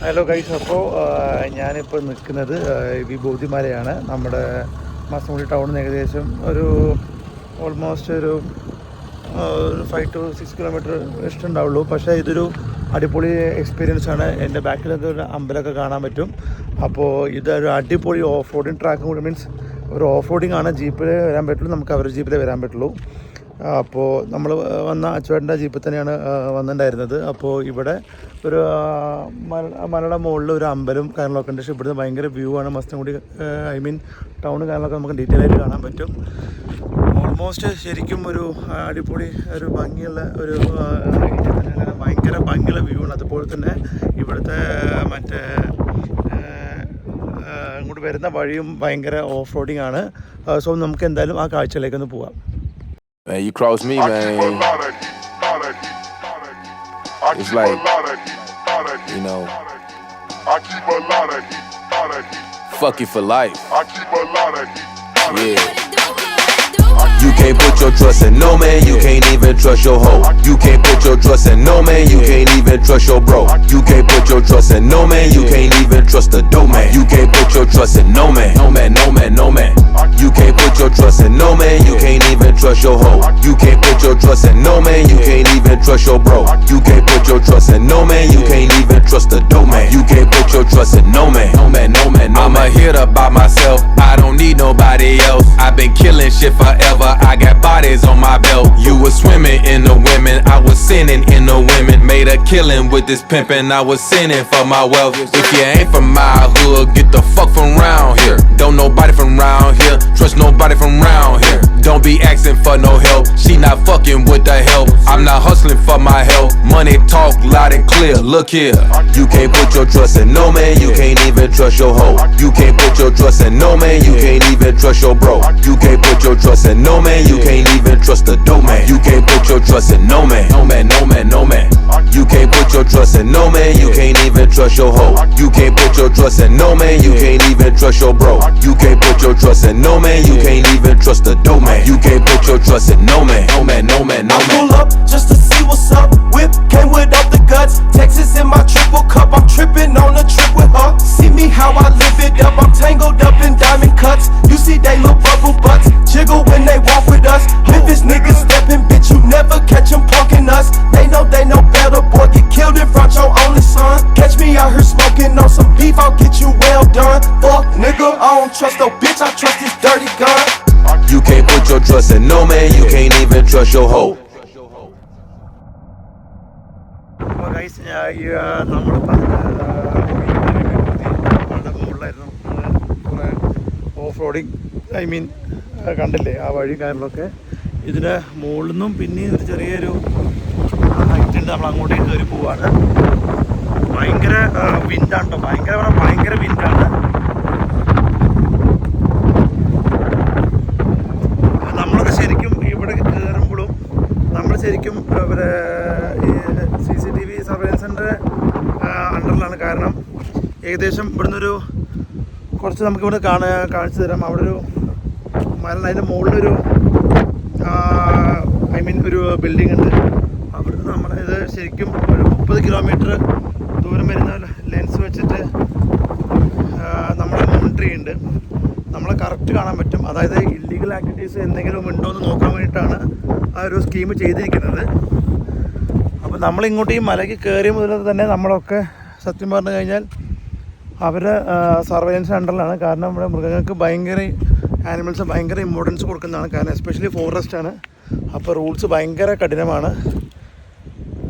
Hello guys, അപ്പോൾ ഞാനിപ്പോൾ നിൽക്കുന്നത് വിഭൂതിമലയാണ്. നമ്മുടെ മാസമുടി ടൗണിൽ നിന്ന് ഏകദേശം ഓൾമോസ്റ്റ് ഒരു 5 to 6 കിലോമീറ്റർ ഇഷ്ടമുണ്ടാവുള്ളൂ. പക്ഷേ ഇതൊരു അടിപൊളി എക്സ്പീരിയൻസ് ആണ്. എൻ്റെ ബാക്കിലൊക്കെ ഒരു അമ്പലമൊക്കെ കാണാൻ പറ്റും. അപ്പോൾ ഇതൊരു അടിപൊളി ഓഫ് റോഡിങ് ട്രാക്കും കൂടി, മീൻസ് ഒരു ഓഫ് റോഡിങ് ആണ്. ജീപ്പിൽ വരാൻ പറ്റുള്ളൂ, നമുക്ക് അവരുടെ ജീപ്പിലേ വരാൻ പറ്റുള്ളൂ. അപ്പോൾ നമ്മൾ വന്ന അച്ചുവേട്ടൻ്റെ ജീപ്പിൽ തന്നെയാണ് വന്നിട്ടുണ്ടായിരുന്നത്. അപ്പോൾ ഇവിടെ ഒരു മലയുടെ മുകളിൽ ഒരു അമ്പലം കാര്യങ്ങളൊക്കെ ഉണ്ട്. പക്ഷേ ഇവിടുന്ന് ഭയങ്കര വ്യൂ ആണ്. മസ്തൻകുടി ടൗൺ കാര്യങ്ങളൊക്കെ നമുക്ക് ഡീറ്റെയിൽ ആയിട്ട് കാണാൻ പറ്റും. ഓൾമോസ്റ്റ് ശരിക്കും ഒരു അടിപൊളി ഒരു ഭംഗിയുള്ള ഒരു ഭയങ്കര ഭംഗിയുള്ള വ്യൂ ആണ്. അതുപോലെ തന്നെ ഇവിടുത്തെ മറ്റേ ഇങ്ങോട്ട് വരുന്ന വഴിയും ഭയങ്കര ഓഫ് റോഡിങ് ആണ്. സോ നമുക്ക് എന്തായാലും ആ കാഴ്ചയിലേക്കൊന്ന് പോവാം. Man, you cross me, man. It's like, you know, fuck you for life. Yeah. You can't put your trust in no man, you can't even trust your hoe. You can't put your trust in no man, you can't even trust your bro. You can't put your trust in no man, you can't even trust the dope man. You can't put your trust in no man, no man, no man, no man. You can't put your trust in no man, you can't even trust your hoe. You can't put your trust in no man, you can't even trust your bro. You can't put your trust in no man, you can't even trust the dope man. You can't put your trust in no man, no man, no man, no man. I'm a hit by myself, I don't need nobody else. I've been killing shit forever, I got bodies on my belt. You was swimming in the women, I was sinning in the women. Made a killing with this pimpin', I was sinning for my wealth. If you ain't from my hood, get the fuck from round here. Don't nobody from round here, trust nobody from round here. Don't be asking for no help, she not fucking with the help. I'm not hustling for my help, money talk loud and clear, look here. You can't put your trust in no man, you can't even trust your hoe. You can't put your trust in no man, you can't even trust your bro. You can't put your trust in no man, you can't even trust the dope man. You can't put your trust in no man, no man, no man, no man. You can't put your trust in no man, you can't even trust your hoe. You can't put your trust in no man, you can't even trust your bro. You can't put your trust in no man, you can't even trust the dope man. You can't put your trust in no man, no man, no man, no man. I pull up just to see what's up. Whip came without the guts. Texas in my triple cup, I'm tripping on a trip with her. See me how I live it up, I'm tangled up in diamond cuts. You see they little bubble butts jiggle when they walk with us. Memphis niggas stepping, bitch, you never catch them punking us. They know better, boy, get killed in front your only son. Catch me out here smoking on some beef, I'll get you well done. Fuck nigga, I don't trust no bitch, I trust this dirty gun. You can't put your trust in no man, you can't even trust your hoe. അപ്പോൾ guys, നമ്മളിപ്പോൾ മുകളിലായിരുന്നു കുറേ off roading കണ്ടില്ലേ ആ വഴി കാര്യങ്ങളൊക്കെ. ഇതിന് മുകളിൽ നിന്നും പിന്നെ ഒരു ചെറിയൊരു ഹൈറ്റ് ഉണ്ട്, നമ്മൾ അങ്ങോട്ടേക്ക് കയറി പോവാണ്. ഭയങ്കര വിൻഡാണ് കേട്ടോ, ഭയങ്കര വിൻഡാണ്. നമ്മളത് ശരിക്കും ഇവിടെ കയറുമ്പോഴും നമ്മൾ ശരിക്കും ഇവിടെ ഈ CCTV സർവൈലൻസിൻ്റെ അണ്ടറിലാണ്. കാരണം ഏകദേശം ഇവിടുന്നൊരു കുറച്ച് നമുക്കിവിടെ കാണിച്ചു തരാം. അവിടെ ഒരു അതിൻ്റെ മുകളിലൊരു ഒരു ബിൽഡിംഗ് ഉണ്ട്. അവിടുന്ന് നമ്മളിത് ശരിക്കും ഒരു 30 കിലോമീറ്റർ ദൂരം വരുന്ന ലെൻസ് വെച്ചിട്ട് നമ്മളെ മോണിറ്റർ ചെയ്യുന്നുണ്ട്. നമ്മളെ കറക്റ്റ് കാണാൻ പറ്റും. അതായത് ഇല്ലീഗൽ ആക്ടിവിറ്റീസ് എന്തെങ്കിലും ഉണ്ടോ എന്ന് നോക്കാൻ വേണ്ടിയിട്ടാണ് ആ ഒരു സ്കീം ചെയ്തിരിക്കുന്നത്. അപ്പോൾ നമ്മളിങ്ങോട്ട് ഈ മലയ്ക്ക് കയറിയ മുതൽ തന്നെ നമ്മളൊക്കെ സത്യം പറഞ്ഞു കഴിഞ്ഞാൽ അവരുടെ സർവൈലൻസ് അണ്ടറിലാണ്. കാരണം ഇവിടെ മൃഗങ്ങൾക്ക് ആനിമൽസ് ഭയങ്കര ഇമ്പോർട്ടൻസ് കൊടുക്കുന്നതാണ്. കാരണം എസ്പെഷ്യലി ഫോറസ്റ്റ് ആണ്. അപ്പോൾ റൂൾസ് ഭയങ്കര കഠിനമാണ്.